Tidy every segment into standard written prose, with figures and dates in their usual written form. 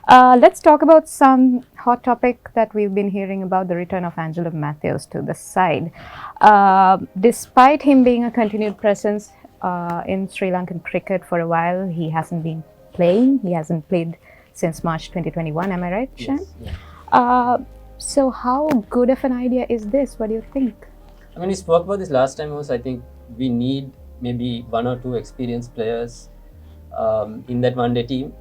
Let's talk about some hot topic that we've been hearing about, the return of Angelo Matthews to the side. Despite him being a continued presence in Sri Lankan cricket for a while, he hasn't been playing. He hasn't played since March 2021. Am I right, Shan? Yes, yeah. Uh, so how good of an idea is this? What do you think? I mean, we spoke about this last time also. I think we need maybe one or two experienced players in that one day team.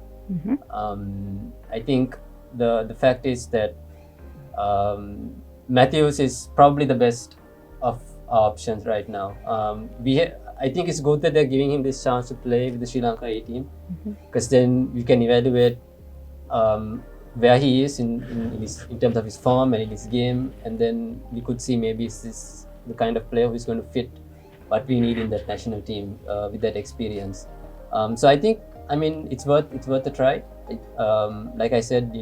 I think the fact is that Matthews is probably the best of our options right now. I think it's good that they're giving him this chance to play with the Sri Lanka A team, because then we can evaluate where he is in terms of his form and in his game, and then we could see maybe is this the kind of player who is going to fit what we need in that national team with that experience. So I think, I mean, it's worth a try. Like I said,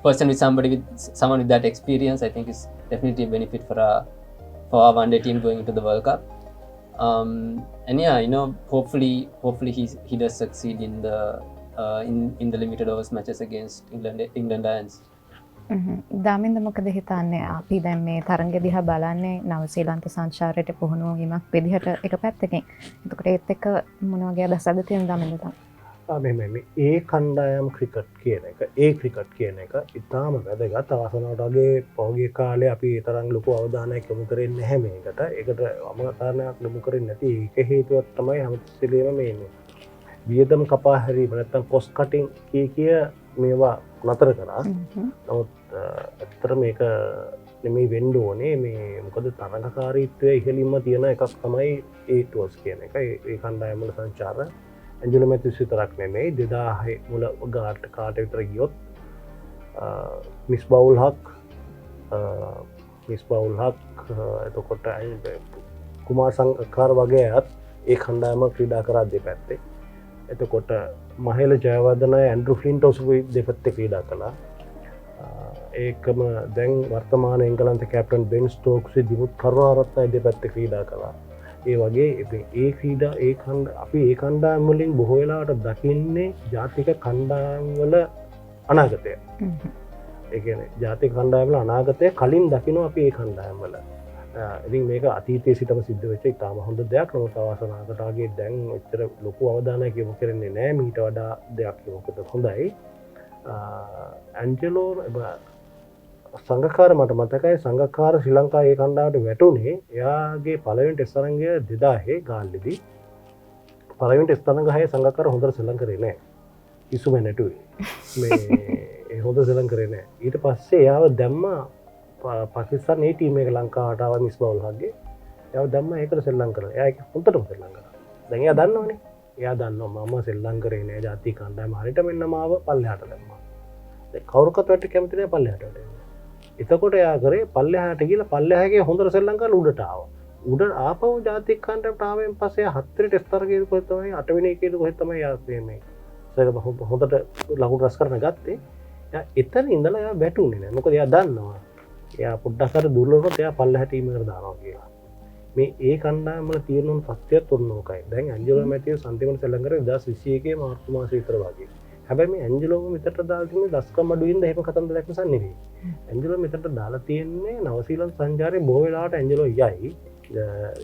person with someone with that experience, I think is definitely a benefit for our one day team going into the World Cup. And yeah, hopefully he does succeed in the limited overs matches against England Lions. දාමින්ද මොකද හිතන්නේ අපි දැන් මේ තරංගය දිහා බලන්නේ නවසීලන්ත සංචාරයට පුහුණු වීමක් විදිහට එක පැත්තකින්. එතකොට ඒත් එක්ක මොන වගේ අදහසක්ද තියෙන දාමින්ද තා? ඒ කණ්ඩායම් ක්‍රිකට් කියන එක ක්‍රිකට් කියන එක ඉතාම වැදගත්. අවසානට වගේ පහුගිය කාලේ අපි ඒ තරම් ලොකු අවධානයක් යොමු කරන්නේ නැහැ මේකට. ඒකට අමතරණයක් යොමු කරන්නේ නැති ඒක හේතුවක් තමයි හැමතිස්සෙම මේ වියදම් කපා හැරීම නැත්තම් කොස්ට් කටින් කිය මේවා නතර කරා. නමුත් ඇත්තට මේක නෙමෙයි වෙන්න ඕනේ. මේ මොකද තරඟකාරීත්වය ඉහළින්ම තියෙන එකක් තමයි ඒ ටෝස් කියන එක. ඒ කණ්ඩායම් වල සංචාර ඇන්ජලෝ මැතිව්ස් විතරක් නෙමෙයි 2006 මුල ගාට කාට විතර ගියොත් මිස්බවුල් හක් එතකොට කුමාර් සංගකාර වගේ අයත් ඒ කණ්ඩායම ක්‍රීඩා කරා දෙපැත්තේ. එතකොට මහේල ජයවර්ධන ඇන්ඩ්‍රු ෆ්ලින්ටෝස් දෙපැත්තේ ක්‍රීඩා කළා. ඒකම දැන් වර්තමාන එංගලන්ත කැප්ටන් බෙන් ස්ටෝක්ස් දිමුත් කරුණාරත්න දෙපැත්තේ ක්‍රීඩා කළා. ඒ වගේ ඒ ක්‍රීඩා අපි ඒ කණ්ඩායම් වලින් බොහෝ වෙලාවට දකින්නේ ජාතික කණ්ඩායම් වල අනාගතය. ඒ කියන්නේ ජාතික කණ්ඩායම් වල අනාගතය කලින් දකිනවා අපි ඒ කණ්ඩායම් වල. ඉතින් මේක අතීතයේ සිටම සිද්ධ වෙච්ච ඉතාම හොඳ දෙයක්. නමුත් අවසානකට ආගේ දැන් එච්චර ලොකු අවධානයක් යොමු කරන්නේ නැහැ. මීට වඩා දෙයක් යොමු කරද්දී හොඳයි. ඇන්ජලෝ සංගකාර මට මතකයි සංගකාර ශ්‍රී ලංකා ඒ කණ්ඩායමට වැටුනේ එයාගේ පළවෙනි ටෙස්ට් තරඟය 2000 ගාල්ලේදී. පළවෙනි ටෙස්ට් තරඟ හයේ සංගකාර හොඳට සෙල්ලම් කරේ නැහැ. ඉසුම නැටුවේ. මේ හොඳ සෙල්ලම් කරේ නැහැ. ඊට පස්සේ එයාව දැම්මා පාකිස්තාන ඒ ටීම් එක ලංකාවට ආව මිස්බවුල් හක්ගේ. එයාව දැම්මා ඒකට සෙල්ලම් කරලා. එයා ඒක හොඳටම සෙල්ලම් කරා. දැන් එයා දන්නවනේ. එයා දන්නවා මම සෙල්ලම් කරේ නැහැ ජාතික කණ්ඩායම හරියට මෙන්න මාව පල්ලෙහාට දැම්මා. දැන් කවුරුකත් වැටි කැමති නැහැ පල්ලෙහාට වැටෙන්න. එතකොට එයා කරේ පල්ලෙහාට ගිහලා පල්ලෙහාගේ හොඳට සෙල්ලම් කරලා උඩට ආවා. උඩ ආපහු ජාතික කණ්ඩායමට ආවෙන් පස්සේ හතරේ ටෙස්ට් තරගයේ කොහෙද තමයි අටවෙනි එකේද කොහෙද තමයි යා මේ හොඳට ලකුණු රැස් කරන ගත්තේ. එයා එතන ඉඳලා එයා වැටුනේ නැහැ. මොකද එයා දන්නවා එයා පොඩ්ඩක් අර දුර්ලභව එයා පල්ලෙහාට ටීම් එකට දානවා කියලා. මේ ඒ කණ්ඩායම වල තියෙන සත්‍යයත් ඔන්න ඕකයි. දැන් ඇන්ජලෝ මැතිව්ස් අන්තිමට සෙල්ලම් කරේ 2021 මාර්තු මාසයේ විතර වගේ. හැබැයි මේ ඇන්ජලෝව මෙතනට දාලා තියෙන්නේ දස්කම් අඩුවෙන්ද එහෙම කතන්දරයක් නිසා නෙවෙයි. ඇන්ජලෝ මෙතනට දාලා තියෙන්නේ නවසීලන්ත සංචාරයේ බොහෝ වෙලාවට ඇන්ජලෝ යයි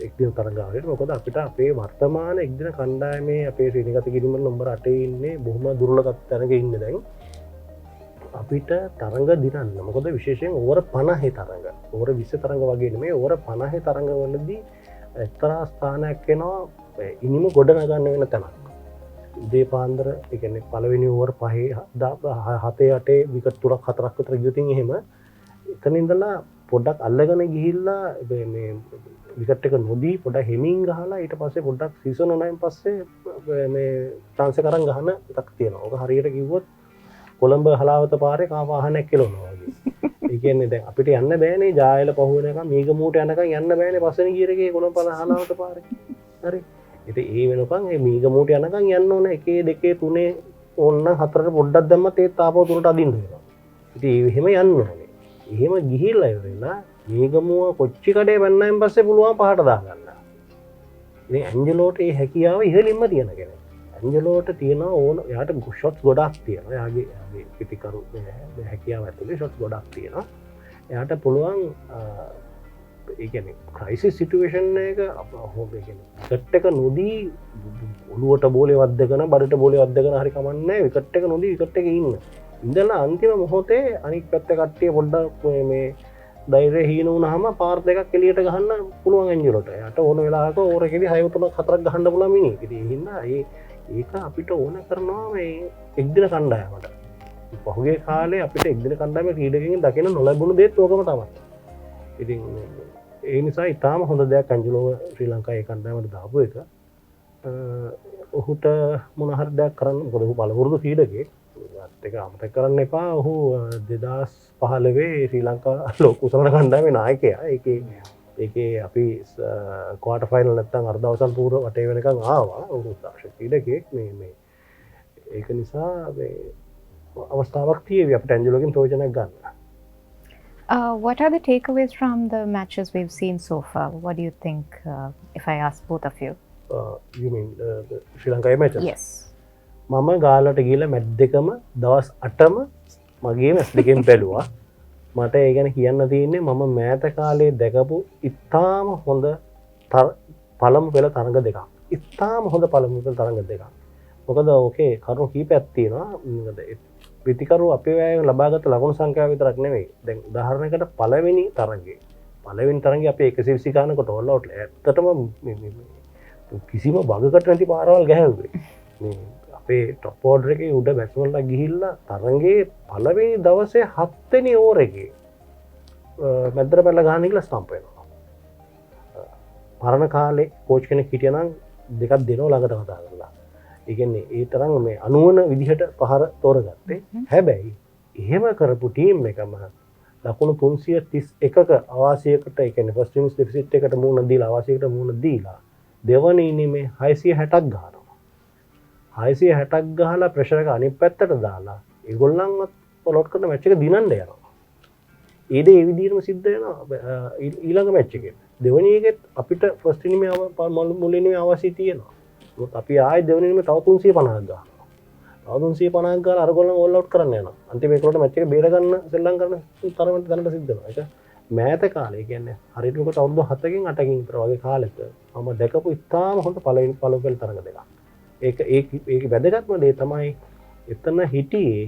එක්දින තරගාවලට. මොකද අපිට අපේ වර්තමාන එක්දින කණ්ඩායමේ අපේ ශ්‍රේණිගත කිරීම නම්බර 8 ඉන්නේ බොහොම දුර්ලභ තැනක ඉන්නේ දැන්. අපිට තරඟ දිනන්න. මොකද විශේෂයෙන් ඕවර 50 තරඟ. ඕවර 20 තරඟ වගේ නෙමෙයි ඕවර 50 තරඟ වලදී එක්තරා ස්ථානයක් එනවා ඉනිම ගොඩ නගන්න වෙන තැනක්. උදේ පාන්දර ඒ කියන්නේ පළවෙනි ඕවර් 5 7 8 විකට් 3ක් 4ක් විතර ගියොතින් එහෙම එතන ඉඳලා පොඩ්ඩක් අල්ලගෙන ගිහිල්ලා මේ විකට් එක නොදී පොඩ්ඩක් හෙමින් ගහලා ඊට පස්සේ පොඩ්ඩක් සීසන් 9 පස්සේ මේ chance එක අරන් ගහන එකක් තියෙනවා. ඔක හරියට කිව්වොත් කොළඹ හලාවත පාරේ කා වාහනයක් කෙලවනවා වගේ. ඒ කියන්නේ දැන් අපිට යන්න බෑනේ ජායල පහුවෙන එක මීගමූට යනකම් යන්න බෑනේ පස්වෙනි ගියර එකේ කොළඹ හලාවත පාරේ. හරි. ඉතින් ඒ වෙනකන් මේ මීගමූට යනකම් යන්න ඕන 1 2 3 ඕන්න 4ට පොඩ්ඩක් දැම්මත් ඒත් ආපහු 3ට අදින්න වෙනවා. ඉතින් එහෙම යන්න ඕනේ. එහෙම ගිහිල්ලා ඉවරලා මීගමුව කොච්චි කඩේ වැන්නයින් පස්සේ පුළුවන් පහට දාගන්න. ඉතින් ඇන්ජලෝට මේ හැකියාව ඉහළින්ම තියෙන කෙනෙක්. ඇන්ජලෝට තියෙන ඕන යාට ෂොට්ස් ගොඩක් තියෙන යාගේ පිතිකරු හැකියාව ඇතුලේ ෂොට්ස් ගොඩක් තියෙන එයාට පුළුවන් ඒකන ක්‍රයිසි සිටුවේෂන් එක හෝ විකට් එක නොදී ඔළුවට බෝලේ වදගන බඩට බෝලේ වදගන හරි කමන්න විකට් එක නොදී විකට් එක ඉන්න ඉඳල අන්තිම මොහොතේ අනික් පැත්ත කට්ටිය පොඩ්ඩක් මේ දෛර හීනුන හම පාර් දෙකක් කෙලියට ගහන්න පුළුවන් ඇන්ජලොට යට ඕන වෙලාක ඕර කෙලි හයතුන කතරක් ගහන්න පුලා මිනි හින්න ඒක අපිට ඕන කරනවා මේ එක්දින කණ්ඩායමට පහුගේ කාලේ අපිට එක්දින කණ්ඩායම ක්‍රීඩකින් දකින නොලැබුණු දේත් ඕකම තමයි ඉතින් ඒ නිසා ඉතාම හොඳ දෙයක් ඇන්ජලෝව ශ්‍රී ලංකාවේ කණ්ඩායමට දාපු එක ඔහුට මොනහරි දෙයක් කරන්න මොකද ඔහු පළපුරුදු ක්‍රීඩකයෙක් ඒක අමතක කරන්න එපා ඔහු 2015 ශ්‍රී ලංකා ලෝක කුසලන කණ්ඩායමේ නායකයා ඒකේ අපි ක්වාටර් ෆයිනල් නැත්තම් අර්ධවසන් පූර්ව වටේ වෙනකන් ආවා ඔහු තාක්ෂ ක්‍රීඩකයෙක් මේ ඒක නිසා මේ අවස්ථාවක් තියෙවි අපිට ඇන්ජලෝගෙන් ප්‍රයෝජනයක් ගන්න. What are the takeaways from the matches we've seen so far? What do you think, if I ask both of you? You mean the Sri Lanka matches? Yes. මම ගාලට ගිහලා මැච් දෙකම දවස් 8ම මගේ මැච් දෙකෙන් බැලුවා. මට ඒ ගැන කියන්න තියෙන්නේ මම මෑත කාලේ දැකපු ඉතාම හොඳ පළමු පෙළ තරඟ දෙකක්. ඉතාම හොඳ පළමු පෙළ තරඟ දෙකක්. මොකද ඕකේ කරුණු කීපයක් තියෙනවා. මොකද පිතිකරු අපේ අය ලබාගත් ලකුණු සංඛ්‍යාව විතරක් නෙවෙයි. දැන් උදාහරණයකට පළවෙනි තරඟේ අපි 120 ගානකට ඕල් අවුට් ඇත්තටම කිසිම බගකට නැති පාරවල් ගැහැව්වේ. මේ අපේ ටොප් ඕඩර් එකේ උඩ බැට්ස්මන්ලා ගිහිල්ලා තරඟේ පළවෙනි දවසේ 7 වෙනි ඕවර් එකේ මැද්දට පැනලා ගහන්න කියලා ස්ටම්ප් වෙනවා. පරණ කාලේ කෝච් කෙනෙක් හිටියනම් දෙකක් දෙනවා ළඟට කතා කරලා. ඒ කියන්නේ ඒ තරම් මේ අනුවන විදිහට පහර තෝරගත්තේ. හැබැයි එහෙම කරපු ටීම් එකම ලකුණු 331ක අවාසියකට ඒ කියන්නේ ෆස්ට් ඉනිංස් ඩෙෆිසිට් එකට මුහුණ දීලා අවාසියකට මුහුණ දීලා දෙවන ඉනිමේ 660ක් ගහනවා. 660ක් ගහලා ප්‍රෙෂර් එක අනිත් පැත්තට දාලා ඒගොල්ලන්වත් පොලොට් කරන මැච් එක දිනන්න යනවා. ඒ දේ ඒ විදිහටම සිද්ධ වෙනවා ඊළඟ මැච් එකේ. දෙවනි එකෙත් අපිට ෆස්ට් ඉනිමේ මුල් ඉනිමේ අවාසිය තියෙනවා. අපි ආය දෙවනි ඉනිමේ තව 350ක් ගන්නවා. තව 350ක් ගාලා අරගොල්ලන් ඕල් අවුට් කරන්න යනවා. අන්තිම ඒකට මැච් එක බේර ගන්න සෙල්ලම් කරන තරමට දැනට සිද්ධ වෙනවා. ඒක මෑත කාලේ කියන්නේ හරියටම කොට අවුරුදු 7කින් 8කින් විතර වගේ කාලෙක මම දැකපු ඉතාම හොඳ පළවෙනි පෙළ තරඟ දෙකක්. ඒක වැදගත්ම දේ තමයි එතන හිටියේ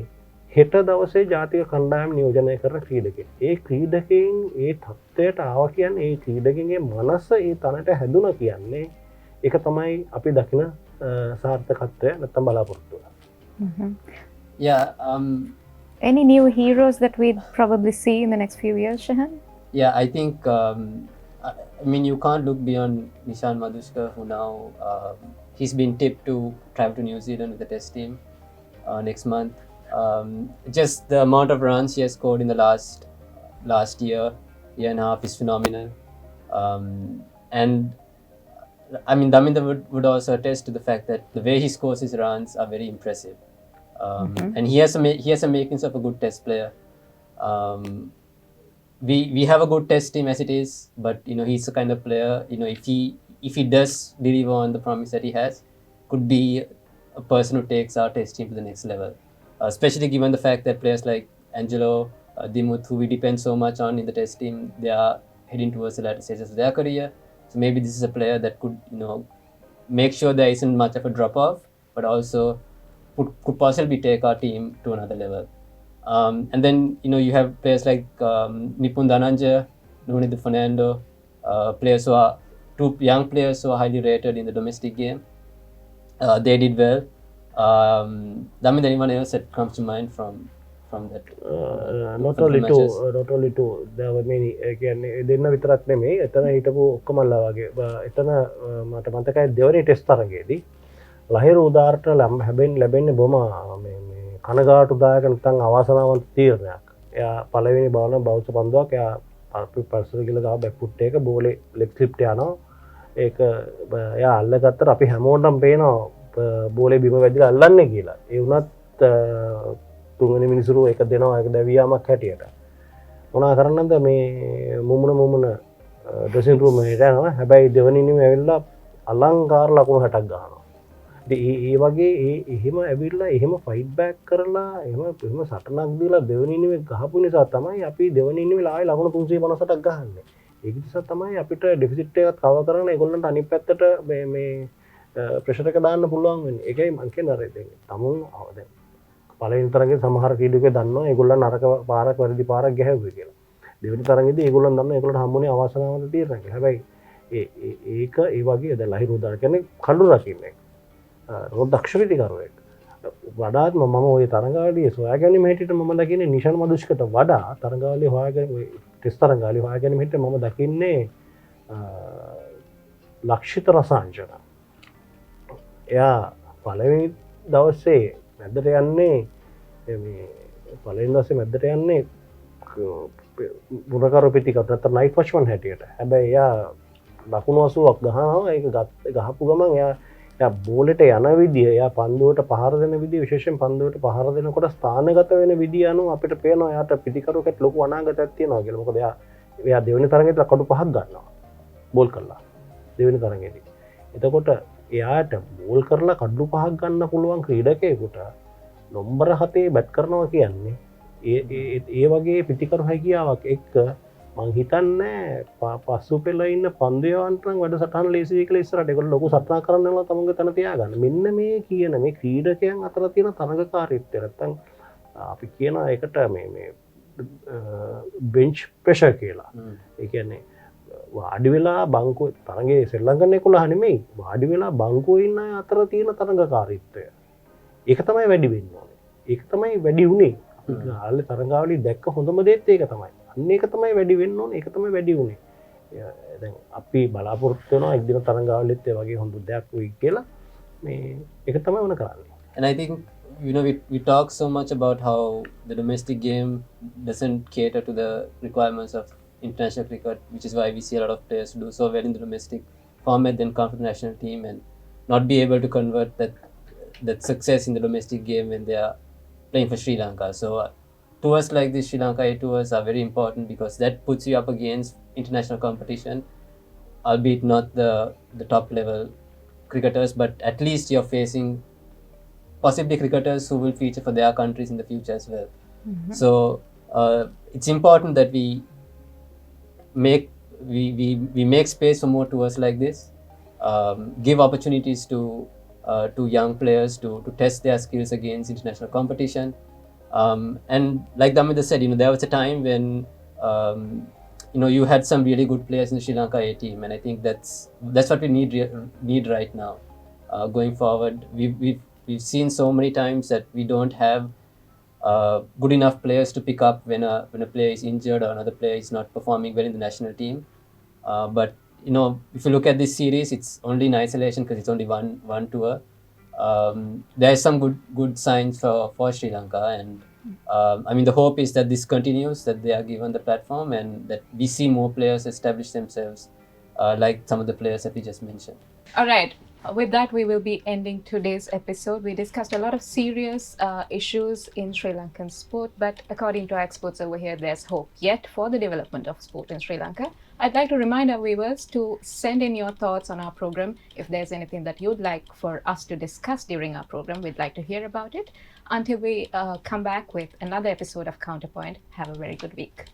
හෙට දවසේ ජාතික කණ්ඩායම නියෝජනය කරන ක්‍රීඩකෙක්. ඒ ක්‍රීඩකයන් ඒ තත්ත්වයට ආවා කියන්නේ ඒ ක්‍රීඩකගේ මනස ඒ තැනට හැදුනා කියන්නේ ඒක තමයි අපි දකින සාර්ථකත්වය නැත්තම් බලාපොරොත්තුව. Yeah. Any new heroes that we'd probably see in the next few years, Shahan? Yeah, I think, I mean, you can't look beyond Nishan Madhuskar, who now, he's been tipped to travel to New Zealand with the test team next month. Just the amount of runs he has scored in the last year and a half is phenomenal. And I mean, Daminda would also attest to the fact that the way he scores his runs are very impressive. And he has a makings of a good test player. We have a good test team as it is, but you know he's the kind of player, you know, if he does deliver on the promise that he has, could be a person who takes our test team to the next level. Especially given the fact that players like Angelo, Dimuth, who we depend so much on in the test team, they are heading towards the latter stages of their career. So maybe this is a player that could, you know, make sure there isn't much of a drop off, but also could possibly take our team to another level. And then, you know, you have players like Nipun Dhananjaya, Nunidhu Fernando, players who are two young players who are highly rated in the domestic game. They did well. Damin, anyone else that comes to mind from that? Not only two. There were many. Again, දෙන්න විතරක් නෙමෙයි. එතන හිටපු ඔක්කොමලා වගේ. එතන මට මතකයි දෙවනි ටෙස්ට් තරගයේදී ලහිරු උදාරට ලැබෙන්නේ බොම මේ කනගාටුදායක නැත්නම් අවාසනාවන්ත තීරණයක්. එයා පළවෙනි බවන බෞද්ධ පන්දුවක් එයා පරිසර ගිල ගහ බැක් ෆුට් එක බෝලේ ලෙග් ස්ලිප්ට යනවා. ඒක එයා අල්ලගත්තට අපි හැමෝටම පේනවා බෝලේ බිම වැදිලා අල්ලන්නේ කියලා. ඒ වුණත් තුන්වෙනි මිනිසුරු එක දෙනවා ඒක දැවියාමක් හැටියට. මොනා කරන්නද මේ මුමුණ ඩ්‍රෙසින් රූම් එකට යනවා. හැබැයි දෙවෙනි ඉනිමේ ඇවිල්ලා අලංකාර ලකුණු 60ක් ගහනවා. ඒ වගේ එහෙම ඇවිල්ලා එහෙම ෆයිට් බෑක් කරලා එම සටනක් දීලා දෙවනිනිුවේ ගහපු නිසා තමයි අපි දෙවනිනිුවේ ආය ලබන 350ක් ගහන්නේ. ඒක නිසා තමයි අපිට ඩෙෆිසිට් එකක් කව කරන්න ඒගොල්ලන්ට අනිත් පැත්තට මේ ප්‍රෙෂර් එක දාන්න පුළුවන් වෙන්නේ. ඒකයි මම කියන්නේ අර දැන් තමුන් දැන් පළවෙනි තරගේ සමහර ක්‍රීඩකයෝ දන්නවා ඒගොල්ලන් නරක පාරක් වැරදි පාරක් ගැහුවේ කියලා. දෙවෙනි තරගෙදී ඒගොල්ලන් දන්නවා ඒගොල්ලන්ට හම්බුනේ අවාසනාවන්ත තීරණ කියලා. හැබැයි ඒක ඒ වගේ දැන් ලහිරු උදාහරණ කියන්නේ කඩු රකින්නේ. දක්ෂ පිටිකරුවෙක්. වඩාත්ම මම ওই තරඟාවලියේ සොයාගැනීම හැටියට මම දකින්නේ නිෂාන් මදුෂ්කට වඩා තරඟාවලියේ හොයාගෙන ඔය ටෙස්ට් තරඟාවලියේ හොයාගැනීම හැටියට මම දකින්නේ ලක්ෂිත රසාංජන. එයා පළවෙනි දවසේ මැදට යන්නේ මේ පළවෙනි දවසේ මැදට යන්නේ මුරකරු පිටිකරු නැත්නම් නයිට් වොච්මන් හැටියට. හැබැයි එයා ලකුණු 80ක් ගහනවා. ඒක ගහපු ගමන් එයා බෝලෙට යන විදිය, එයා පන්දුවට පහර දෙන විදිය, විශේෂයෙන් පන්දුවට පහර දෙනකොට ස්ථානගත වෙන විදිය අනුව අපිට පේනවා එයාට පිටිකරුවකට ලොකු අනාගතයක් තියෙනවා කියලා. මොකද එයා දෙවෙනි තරඟේදී කඩු 5ක් ගන්නවා. බෝල් කරලා. දෙවෙනි තරඟේදී. එතකොට එයාට බෝල් කරලා කඩු 5ක් ගන්න පුළුවන් ක්‍රීඩකයෙකුට නම්බර 7 බැට් කරනවා කියන්නේ ඒ වගේ පිටිකරු හැකියාවක් එක්ක මං හිතන්නේ පස්සු පෙළ ඉන්න පන්දුවන්ටනම් වැඩ සටහන් ලේසියි කියලා ඉස්සරහට ඒගොල්ලෝ ලොකු සටනක් කරන්න යනවා තමන්ගේ තන තියාගන්න. මෙන්න මේ කියන මේ ක්‍රීඩකයන් අතර තියෙන තරඟකාරීත්වය නැත්තම් අපි කියන එකට මේ බෙන්ච් ප්‍රෙෂර් කියලා. ඒ කියන්නේ වාඩි වෙලා බංකුව තරගේ සෙල්ලම් කරන 11 නෙමෙයි වාඩි වෙලා බංකුවේ ඉන්න අය අතර තියෙන තරඟකාරීත්වය. ඒක තමයි වැඩි වෙන්න ඕනේ. ඒක තමයි වැඩි උනේ. අපි ගාල්ලේ තරඟාවලිය දැක්ක හොඳම දේත් ඒක තමයි. අන්න ඒක තමයි වැඩි වෙන්න ඕනේ. ඒක තමයි වැඩි උනේ. දැන් අපි බලාපොරොත්තු වෙනවා එක් දින තරඟාවලියත් ඒ වගේ හොඳ දෙයක් වෙයි කියලා. මේ ඒක තමයි වුණ කරන්නේ. And I think we talk so much about how the domestic game doesn't cater to the requirements of international cricket, which is why we see a lot of players do so well in the domestic format, then come to the national team and not be able to convert that success in the domestic game when they are playing for Sri Lanka. So tours like this Sri Lanka A tours are very important because that puts you up against international competition, albeit not the top level cricketers, but at least you're facing possibly cricketers who will feature for their countries in the future as well. So it's important that we make space for more tours like this, give opportunities to young players to test their skills against international competition. And like Damodar said, there was a time when you had some really good players in the Sri Lanka A team, and I think that's what we need right now. Going forward, we've seen so many times that we don't have good enough players to pick up when a player is injured or another player is not performing well in the national team. But if you look at this series, it's only in isolation because it's only one tour. There is some good signs for Sri Lanka, and I mean the hope is that this continues, that they are given the platform, and that we see more players establish themselves, like some of the players that we just mentioned. All right. With that, we will be ending today's episode. We discussed a lot of serious issues in Sri Lankan sport, but according to our experts over here, there's hope yet for the development of sport in Sri Lanka. I'd like to remind our viewers to send in your thoughts on our program. If there's anything that you'd like for us to discuss during our program, we'd like to hear about it. Until we come back with another episode of Counterpoint, have a very good week.